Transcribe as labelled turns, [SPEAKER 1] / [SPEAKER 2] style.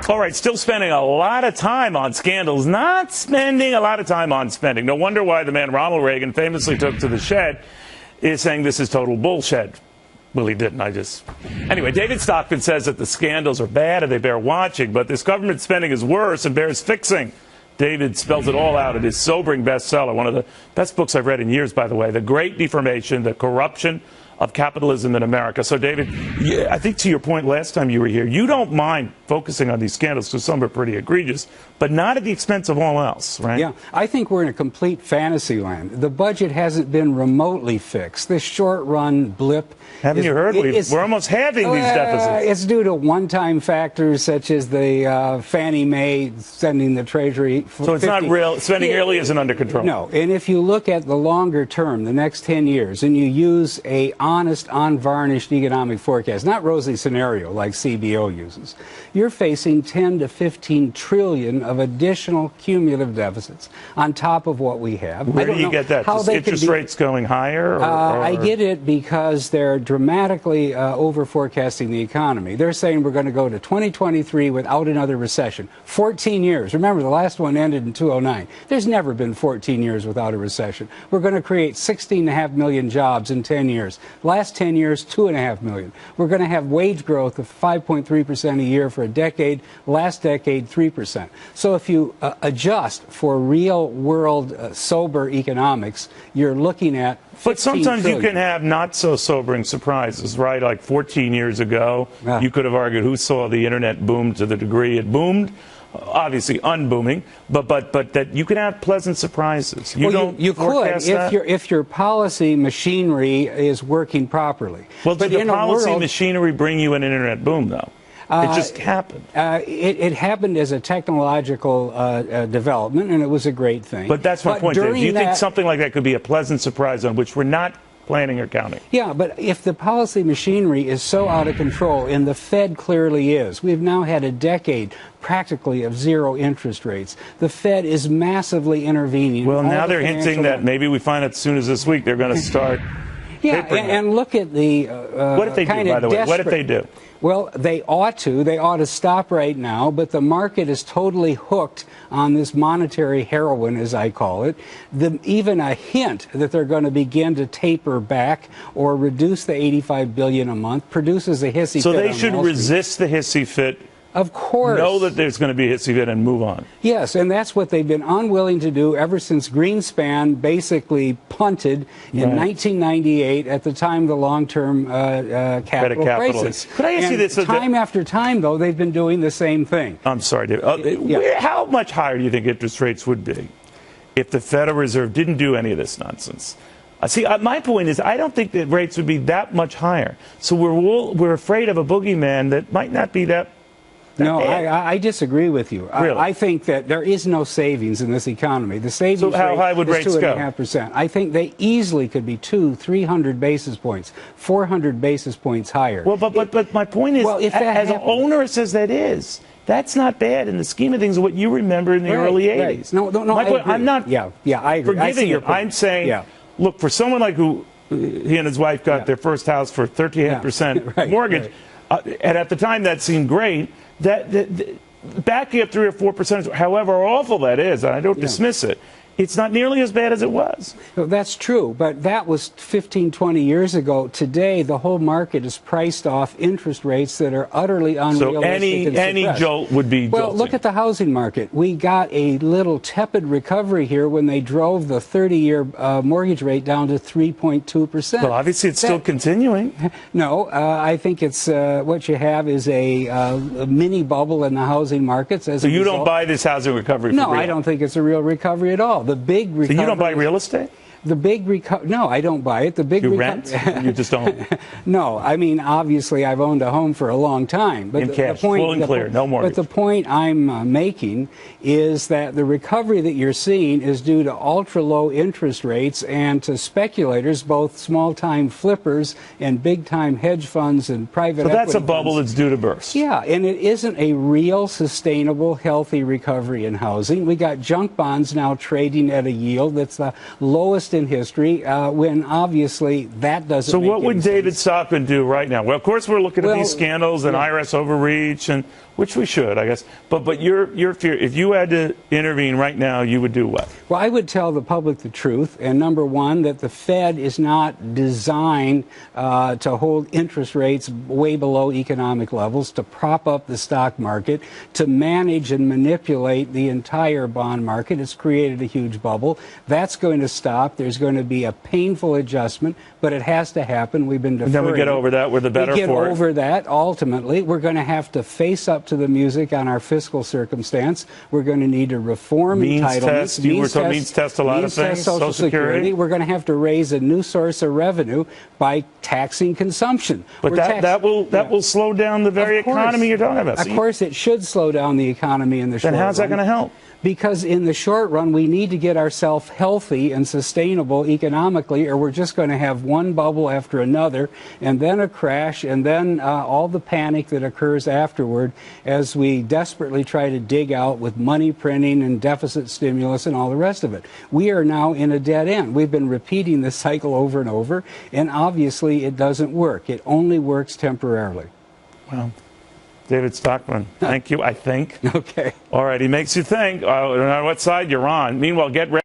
[SPEAKER 1] All right, still spending a lot of time on scandals, not spending a lot of time on spending. No wonder why the man Ronald Reagan famously took to the shed is saying this is total bullshit. Well, he didn't. Anyway, David Stockman says that the scandals are bad and they bear watching, but this government spending is worse and bears fixing. David spells it all out in his sobering bestseller, one of the best books I've read in years, by the way, The Great Deformation, The Corruption of Capitalism in America. So, David, I think to your point last time you were here, you don't mind focusing on these scandals because some are pretty egregious, but not at the expense of all else, right?
[SPEAKER 2] Yeah, I think we're in a complete fantasy land. The budget hasn't been remotely fixed. This short-run blip.
[SPEAKER 1] Haven't you heard? We're almost halving these deficits.
[SPEAKER 2] It's due to one-time factors such as the Fannie Mae sending the Treasury.
[SPEAKER 1] So it's not real. Spending really isn't under control.
[SPEAKER 2] No, and if you look at the longer term, the next 10 years, and you use a honest, unvarnished economic forecast, not rosy scenario like CBO uses, you're facing 10 to 15 trillion of additional cumulative deficits on top of what we have.
[SPEAKER 1] Where do you get that? Just interest rates going higher?
[SPEAKER 2] I get it because they're dramatically over forecasting the economy. They're saying we're going to go to 2023 without another recession. 14 years. Remember, the last one ended in 2009. There's never been 14 years without a recession. We're going to create 16.5 million jobs in 10 years. Last 10 years, 2.5 million. We're going to have wage growth of 5.3% a year for a decade. Last decade, 3%. So if you adjust for real-world sober economics, you're looking at 15
[SPEAKER 1] But sometimes
[SPEAKER 2] trillion.
[SPEAKER 1] you can have not so sobering surprises, right? Like 14 years ago, you could have argued who saw the internet boom to the degree it boomed. Obviously unbooming, but that you can have pleasant surprises. You
[SPEAKER 2] could if your policy machinery is working properly.
[SPEAKER 1] Well, did the policy machinery bring you an internet boom, though? It just happened.
[SPEAKER 2] It happened as a technological development, and it was a great thing.
[SPEAKER 1] But that's my point, Dave. Do you think something like that could be a pleasant surprise on which we're not planning or counting?
[SPEAKER 2] Yeah, but if the policy machinery is so out of control, and the Fed clearly is, we've now had a decade practically of zero interest rates. The Fed is massively intervening.
[SPEAKER 1] Well, now they're hinting that maybe we find out as soon as this week they're going to start.
[SPEAKER 2] Yeah, and look at the
[SPEAKER 1] what if they do, by the way? What if they do?
[SPEAKER 2] Well, they ought to. They ought to stop right now, but the market is totally hooked on this monetary heroin, as I call it. Even a hint that they're going to begin to taper back or reduce the $85 billion a month produces a hissy fit.
[SPEAKER 1] So they should resist the hissy fit.
[SPEAKER 2] Of course.
[SPEAKER 1] Know that there's going to be a hissy fit and move on.
[SPEAKER 2] Yes, and that's what they've been unwilling to do ever since Greenspan basically punted in 1998 at the time of the long-term capital crisis.
[SPEAKER 1] Could I ask you this?
[SPEAKER 2] Time after time, though, they've been doing the same thing.
[SPEAKER 1] I'm sorry, David. How much higher do you think interest rates would be if the Federal Reserve didn't do any of this nonsense? See, my point is I don't think that rates would be that much higher. So we're afraid of a boogeyman that might not be that.
[SPEAKER 2] No, I disagree with you.
[SPEAKER 1] Really?
[SPEAKER 2] I think that there is no savings in this economy. The savings
[SPEAKER 1] rate how high would
[SPEAKER 2] is
[SPEAKER 1] rates
[SPEAKER 2] 2.5%. I think they easily could be 300 basis points, 400 basis points higher.
[SPEAKER 1] Well, but my point is, as onerous as that is, that's not bad in the scheme of things. What you remember in the early 80s.
[SPEAKER 2] No,
[SPEAKER 1] my point, I'm not.
[SPEAKER 2] Yeah, I agree.
[SPEAKER 1] Forgiving you. I'm saying, look, for someone like who he and his wife got their first house for 13% mortgage, and at the time that seemed great. That backing up 3 or 4%, however awful that is, and I don't dismiss it, it's not nearly as bad as it was.
[SPEAKER 2] Well, that's true, but that was 15, 20 years ago. Today, the whole market is priced off interest rates that are utterly unrealistic.
[SPEAKER 1] So any jolt would be jolting.
[SPEAKER 2] Well, look at the housing market. We got a little tepid recovery here when they drove the 30-year mortgage rate down to 3.2%.
[SPEAKER 1] Well, obviously it's still continuing.
[SPEAKER 2] No, I think it's what you have is a mini bubble in the housing markets.
[SPEAKER 1] So you don't buy this housing recovery?
[SPEAKER 2] No, I don't think it's a real recovery at all. The big recovery.
[SPEAKER 1] So you don't buy real estate?
[SPEAKER 2] The big no, I don't buy it. The big
[SPEAKER 1] you rent? You just don't?
[SPEAKER 2] No, I mean obviously I've owned a home for a long time, but
[SPEAKER 1] in cash, full and clear, no mortgage.
[SPEAKER 2] But the point I'm making is that the recovery that you're seeing is due to ultra low interest rates and to speculators, both small-time flippers and big-time hedge funds and private equity.
[SPEAKER 1] So that's a bubble that's due to burst.
[SPEAKER 2] Yeah, and it isn't a real, sustainable, healthy recovery in housing. We got junk bonds now trading at a yield that's the lowest in history, when obviously that doesn't.
[SPEAKER 1] So what would David Stockman do right now? Well, of course we're looking at these scandals and IRS overreach, and Which we should, I guess. But your fear, if you had to intervene right now, you would do what?
[SPEAKER 2] Well, I would tell the public the truth. And number one, that the Fed is not designed to hold interest rates way below economic levels, to prop up the stock market, to manage and manipulate the entire bond market. It's created a huge bubble. That's going to stop. There's going to be a painful adjustment, but it has to happen. We've been deferring.
[SPEAKER 1] And then we get over that. We're the better for it.
[SPEAKER 2] We get over that. Ultimately, we're going to have to face up to the music on our fiscal circumstance. We're going to need to reform entitlements.
[SPEAKER 1] Means test a lot of things.
[SPEAKER 2] Social Security. We're going to have to raise a new source of revenue by taxing consumption.
[SPEAKER 1] But that will slow down the very economy you're talking about.
[SPEAKER 2] Of course, it should slow down the economy in the short run.
[SPEAKER 1] Then how's that going to help?
[SPEAKER 2] Because in the short run, we need to get ourselves healthy and sustainable economically, or we're just going to have one bubble after another, and then a crash, and then all the panic that occurs afterward as we desperately try to dig out with money printing and deficit stimulus and all the rest of it. We are now in a dead end. We've been repeating this cycle over and over, and obviously it doesn't work. It only works temporarily.
[SPEAKER 1] Well, David Stockman, thank you, I think.
[SPEAKER 2] Okay.
[SPEAKER 1] All right, he makes you think. No matter what side you're on. Meanwhile, get ready.